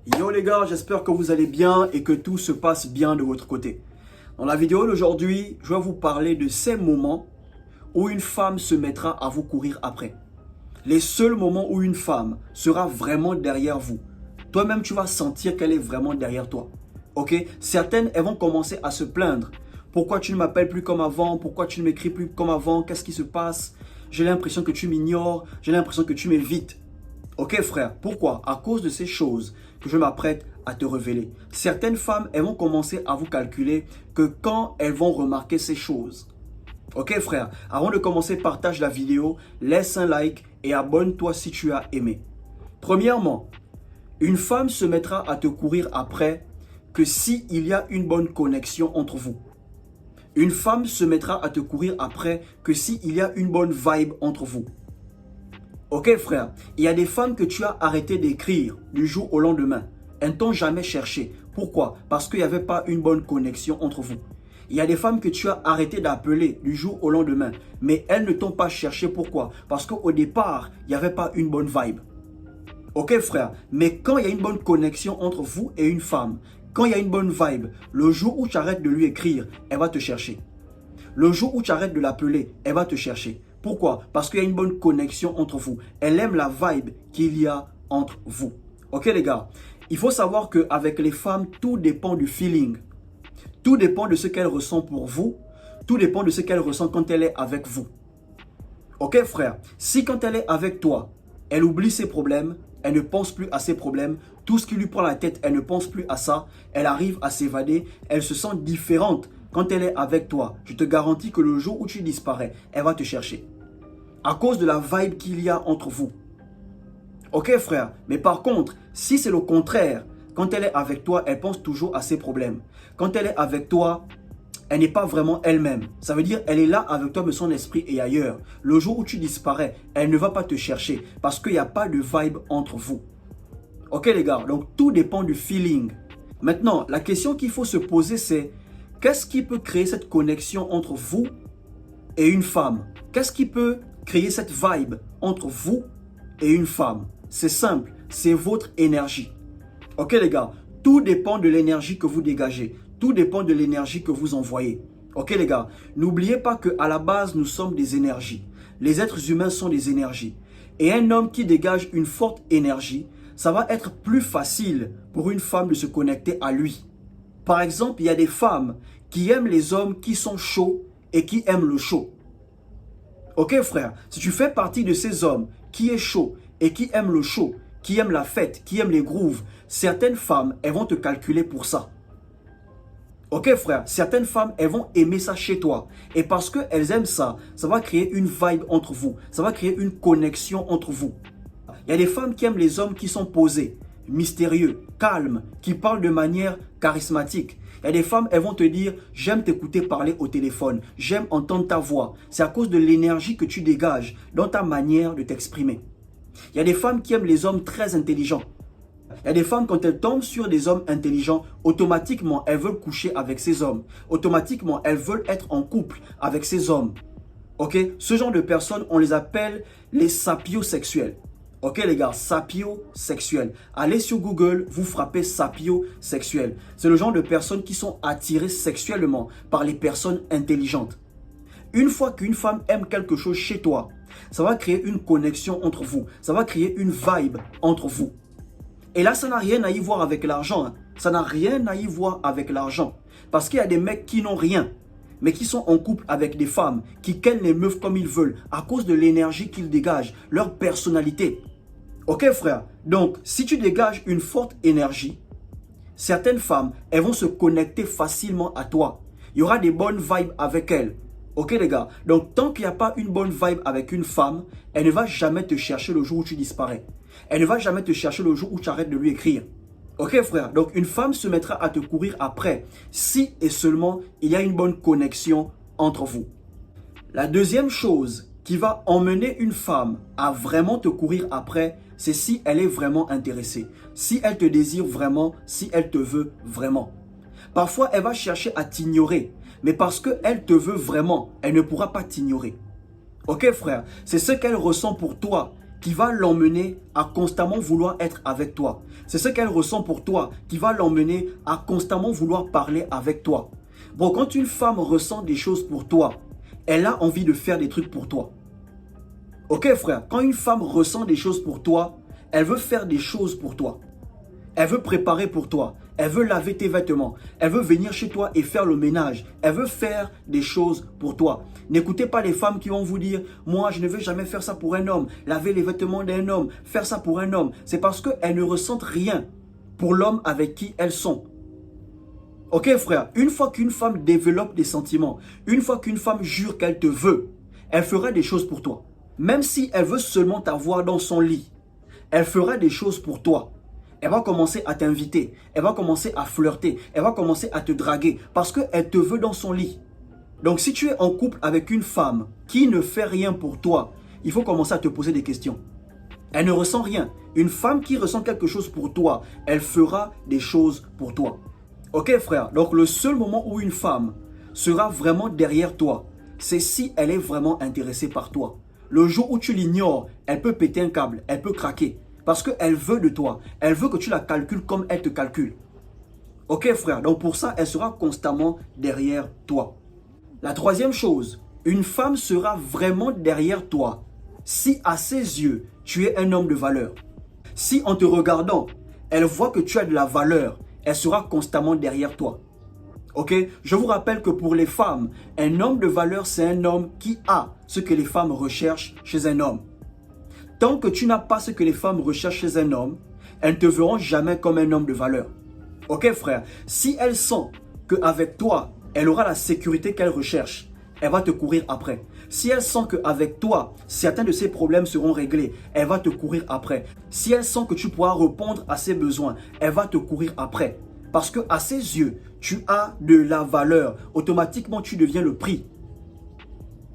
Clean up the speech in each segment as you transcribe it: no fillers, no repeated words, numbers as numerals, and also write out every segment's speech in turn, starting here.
Yo les gars, j'espère que vous allez bien et que tout se passe bien de votre côté. Dans la vidéo d'aujourd'hui, je vais vous parler de ces moments où une femme se mettra à vous courir après. Les seuls moments où une femme sera vraiment derrière vous. Toi-même, tu vas sentir qu'elle est vraiment derrière toi. Ok? Certaines, elles vont commencer à se plaindre. Pourquoi tu ne m'appelles plus comme avant? Pourquoi tu ne m'écris plus comme avant? Qu'est-ce qui se passe? J'ai l'impression que tu m'ignores. J'ai l'impression que tu m'évites. Ok frère, pourquoi? À cause de ces choses que je m'apprête à te révéler. Certaines femmes, elles vont commencer à vous calculer que quand elles vont remarquer ces choses. Ok frère, avant de commencer, partage la vidéo, laisse un like et abonne-toi si tu as aimé. Premièrement, une femme se mettra à te courir après que s'il y a une bonne connexion entre vous. Une femme se mettra à te courir après que s'il y a une bonne vibe entre vous. Ok frère, il y a des femmes que tu as arrêté d'écrire du jour au lendemain. Elles ne t'ont jamais cherché. Pourquoi? Parce qu'il n'y avait pas une bonne connexion entre vous. Il y a des femmes que tu as arrêté d'appeler du jour au lendemain. Mais elles ne t'ont pas cherché. Pourquoi? Parce qu'au départ, il n'y avait pas une bonne vibe. Ok frère, mais quand il y a une bonne connexion entre vous et une femme, quand il y a une bonne vibe, le jour où tu arrêtes de lui écrire, elle va te chercher. Le jour où tu arrêtes de l'appeler, elle va te chercher. Pourquoi? Parce qu'il y a une bonne connexion entre vous. Elle aime la vibe qu'il y a entre vous. Ok les gars? Il faut savoir qu'avec les femmes, tout dépend du feeling. Tout dépend de ce qu'elle ressent pour vous. Tout dépend de ce qu'elle ressent quand elle est avec vous. Ok frère? Si quand elle est avec toi, elle oublie ses problèmes, elle ne pense plus à ses problèmes, tout ce qui lui prend la tête, elle ne pense plus à ça, elle arrive à s'évader, elle se sent différente quand elle est avec toi. Je te garantis que le jour où tu disparais, elle va te chercher. À cause de la vibe qu'il y a entre vous. Ok frère, mais par contre, si c'est le contraire, quand elle est avec toi, elle pense toujours à ses problèmes. Quand elle est avec toi, elle n'est pas vraiment elle-même. Ça veut dire elle est là avec toi, mais son esprit est ailleurs. Le jour où tu disparais, elle ne va pas te chercher parce qu'il n'y a pas de vibe entre vous. Ok les gars, donc tout dépend du feeling. Maintenant, la question qu'il faut se poser c'est qu'est-ce qui peut créer cette connexion entre vous et une femme? Qu'est-ce qui peut créer cette vibe entre vous et une femme? C'est simple, c'est votre énergie. Ok les gars, tout dépend de l'énergie que vous dégagez. Tout dépend de l'énergie que vous envoyez. Ok les gars, n'oubliez pas qu'à la base, nous sommes des énergies. Les êtres humains sont des énergies. Et un homme qui dégage une forte énergie, ça va être plus facile pour une femme de se connecter à lui. Par exemple, il y a des femmes qui aiment les hommes qui sont chauds et qui aiment le chaud. Ok frère, si tu fais partie de ces hommes qui est chaud et qui aiment le chaud, qui aiment la fête, qui aiment les grooves, certaines femmes, elles vont te calculer pour ça. Ok frère, certaines femmes, elles vont aimer ça chez toi. Et parce qu'elles aiment ça, ça va créer une vibe entre vous. Ça va créer une connexion entre vous. Il y a des femmes qui aiment les hommes qui sont posés, mystérieux, calmes, qui parlent de manière charismatique. Il y a des femmes, elles vont te dire, j'aime t'écouter parler au téléphone, j'aime entendre ta voix. C'est à cause de l'énergie que tu dégages dans ta manière de t'exprimer. Il y a des femmes qui aiment les hommes très intelligents. Il y a des femmes, quand elles tombent sur des hommes intelligents, automatiquement, elles veulent coucher avec ces hommes. Automatiquement, elles veulent être en couple avec ces hommes. Ok? Ce genre de personnes, on les appelle les sapiosexuels. Ok les gars, sapiosexuels. Allez sur Google, vous frappez sapiosexuel. C'est le genre de personnes qui sont attirées sexuellement par les personnes intelligentes. Une fois qu'une femme aime quelque chose chez toi, ça va créer une connexion entre vous. Ça va créer une vibe entre vous. Et là, ça n'a rien à y voir avec l'argent. Ça n'a rien à y voir avec l'argent. Parce qu'il y a des mecs qui n'ont rien, mais qui sont en couple avec des femmes, qui kennent les meufs comme ils veulent, à cause de l'énergie qu'ils dégagent, leur personnalité. Ok frère? Donc, si tu dégages une forte énergie, certaines femmes, elles vont se connecter facilement à toi. Il y aura des bonnes vibes avec elles. Ok les gars? Donc, tant qu'il n'y a pas une bonne vibe avec une femme, elle ne va jamais te chercher le jour où tu disparais. Elle ne va jamais te chercher le jour où tu arrêtes de lui écrire. Ok frère? Donc, une femme se mettra à te courir après si et seulement il y a une bonne connexion entre vous. La deuxième chose qui va emmener une femme à vraiment te courir après, c'est si elle est vraiment intéressée. Si elle te désire vraiment, si elle te veut vraiment. Parfois, elle va chercher à t'ignorer. Mais parce qu'elle te veut vraiment, elle ne pourra pas t'ignorer. Ok frère? C'est ce qu'elle ressent pour toi qui va l'emmener à constamment vouloir être avec toi. C'est ce qu'elle ressent pour toi qui va l'emmener à constamment vouloir parler avec toi. Bon, quand une femme ressent des choses pour toi, elle a envie de faire des trucs pour toi. Ok frère, quand une femme ressent des choses pour toi, elle veut faire des choses pour toi. Elle veut préparer pour toi. Elle veut laver tes vêtements. Elle veut venir chez toi et faire le ménage. Elle veut faire des choses pour toi. N'écoutez pas les femmes qui vont vous dire « Moi, je ne veux jamais faire ça pour un homme. Laver les vêtements d'un homme. Faire ça pour un homme. » C'est parce qu'elles ne ressentent rien pour l'homme avec qui elles sont. Ok frère, une fois qu'une femme développe des sentiments, une fois qu'une femme jure qu'elle te veut, elle fera des choses pour toi. Même si elle veut seulement t'avoir dans son lit, elle fera des choses pour toi. Elle va commencer à t'inviter, elle va commencer à flirter, elle va commencer à te draguer parce qu'elle te veut dans son lit. Donc si tu es en couple avec une femme qui ne fait rien pour toi, il faut commencer à te poser des questions. Elle ne ressent rien. Une femme qui ressent quelque chose pour toi, elle fera des choses pour toi. Ok frère, donc le seul moment où une femme sera vraiment derrière toi, c'est si elle est vraiment intéressée par toi. Le jour où tu l'ignores, elle peut péter un câble, elle peut craquer. Parce qu'elle veut de toi. Elle veut que tu la calcules comme elle te calcule. Ok frère, donc pour ça, elle sera constamment derrière toi. La troisième chose, une femme sera vraiment derrière toi si à ses yeux, tu es un homme de valeur. Si en te regardant, elle voit que tu as de la valeur, elle sera constamment derrière toi. Ok, je vous rappelle que pour les femmes, un homme de valeur, c'est un homme qui a ce que les femmes recherchent chez un homme. Tant que tu n'as pas ce que les femmes recherchent chez un homme, elles ne te verront jamais comme un homme de valeur. Ok frère, si elle sent qu'avec toi, elle aura la sécurité qu'elle recherche, elle va te courir après. Si elle sent qu'avec toi, certains de ses problèmes seront réglés, elle va te courir après. Si elle sent que tu pourras répondre à ses besoins, elle va te courir après. Parce qu'à ses yeux, tu as de la valeur. Automatiquement, tu deviens le prix.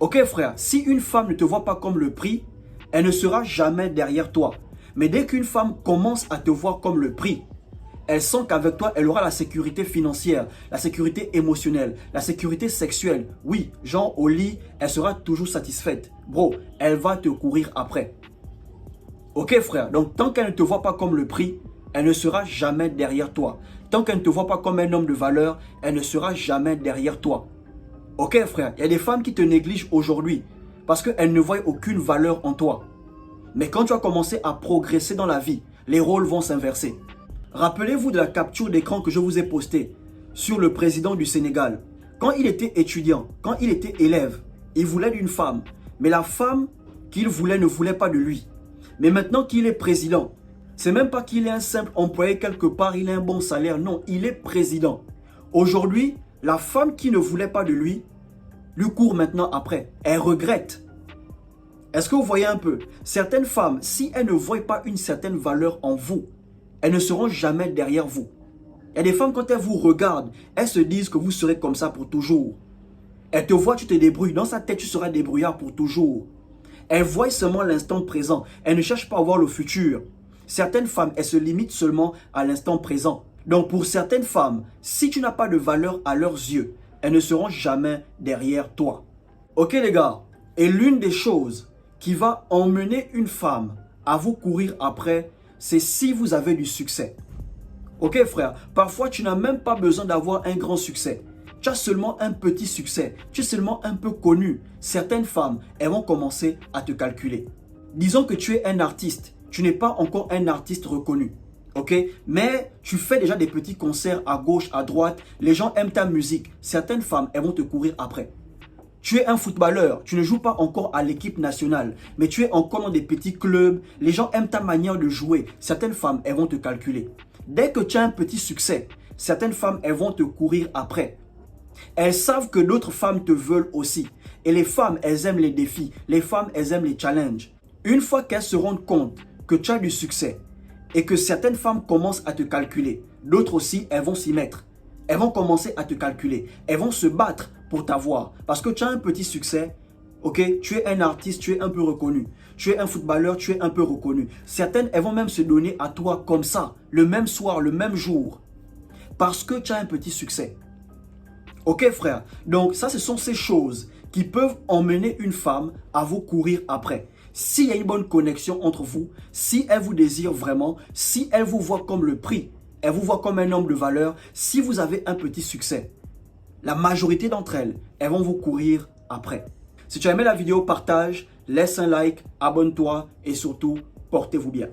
Ok frère, si une femme ne te voit pas comme le prix, elle ne sera jamais derrière toi. Mais dès qu'une femme commence à te voir comme le prix, elle sent qu'avec toi, elle aura la sécurité financière, la sécurité émotionnelle, la sécurité sexuelle. Oui, genre au lit, elle sera toujours satisfaite. Bro, elle va te courir après. Ok frère, donc tant qu'elle ne te voit pas comme le prix, elle ne sera jamais derrière toi. Tant qu'elle ne te voit pas comme un homme de valeur, elle ne sera jamais derrière toi. Ok frère, il y a des femmes qui te négligent aujourd'hui parce qu'elles ne voient aucune valeur en toi. Mais quand tu as commencé à progresser dans la vie, les rôles vont s'inverser. Rappelez-vous de la capture d'écran que je vous ai postée sur le président du Sénégal. Quand il était étudiant, quand il était élève, il voulait d'une femme. Mais la femme qu'il voulait ne voulait pas de lui. Mais maintenant qu'il est président, c'est même pas qu'il est un simple employé quelque part, il a un bon salaire. Non, il est président. Aujourd'hui, la femme qui ne voulait pas de lui court maintenant après. Elle regrette. Est-ce que vous voyez un peu? Certaines femmes, si elles ne voient pas une certaine valeur en vous, elles ne seront jamais derrière vous. Il y a des femmes, quand elles vous regardent, elles se disent que vous serez comme ça pour toujours. Elles te voient, tu te débrouilles. Dans sa tête, tu seras débrouillard pour toujours. Elles voient seulement l'instant présent. Elles ne cherchent pas à voir le futur. Certaines femmes, elles se limitent seulement à l'instant présent. Donc pour certaines femmes, si tu n'as pas de valeur à leurs yeux, elles ne seront jamais derrière toi. Ok les gars, et l'une des choses qui va emmener une femme à vous courir après, c'est si vous avez du succès. Ok frère, parfois tu n'as même pas besoin d'avoir un grand succès. Tu as seulement un petit succès, tu es seulement un peu connu. Certaines femmes, elles vont commencer à te calculer. Disons que tu es un artiste, tu n'es pas encore un artiste reconnu. Ok, mais tu fais déjà des petits concerts à gauche, à droite, les gens aiment ta musique. Certaines femmes, elles vont te courir après. Tu es un footballeur, tu ne joues pas encore à l'équipe nationale, mais tu es encore dans des petits clubs, les gens aiment ta manière de jouer. Certaines femmes, elles vont te calculer. Dès que tu as un petit succès, certaines femmes, elles vont te courir après. Elles savent que d'autres femmes te veulent aussi. Et les femmes, elles aiment les défis. Les femmes, elles aiment les challenges. Une fois qu'elles se rendent compte que tu as du succès et que certaines femmes commencent à te calculer, d'autres aussi, elles vont s'y mettre. Elles vont commencer à te calculer. Elles vont se battre pour t'avoir. Parce que tu as un petit succès, ok, tu es un artiste, tu es un peu reconnu. Tu es un footballeur, tu es un peu reconnu. Certaines, elles vont même se donner à toi comme ça, le même soir, le même jour. Parce que tu as un petit succès. Ok frère, donc ça ce sont ces choses qui peuvent emmener une femme à vous courir après. s'il y a une bonne connexion entre vous, si elle vous désire vraiment, si elle vous voit comme le prix, elle vous voit comme un homme de valeur, si vous avez un petit succès, la majorité d'entre elles, elles vont vous courir après. Si tu as aimé la vidéo, partage, laisse un like, abonne-toi et surtout, portez-vous bien.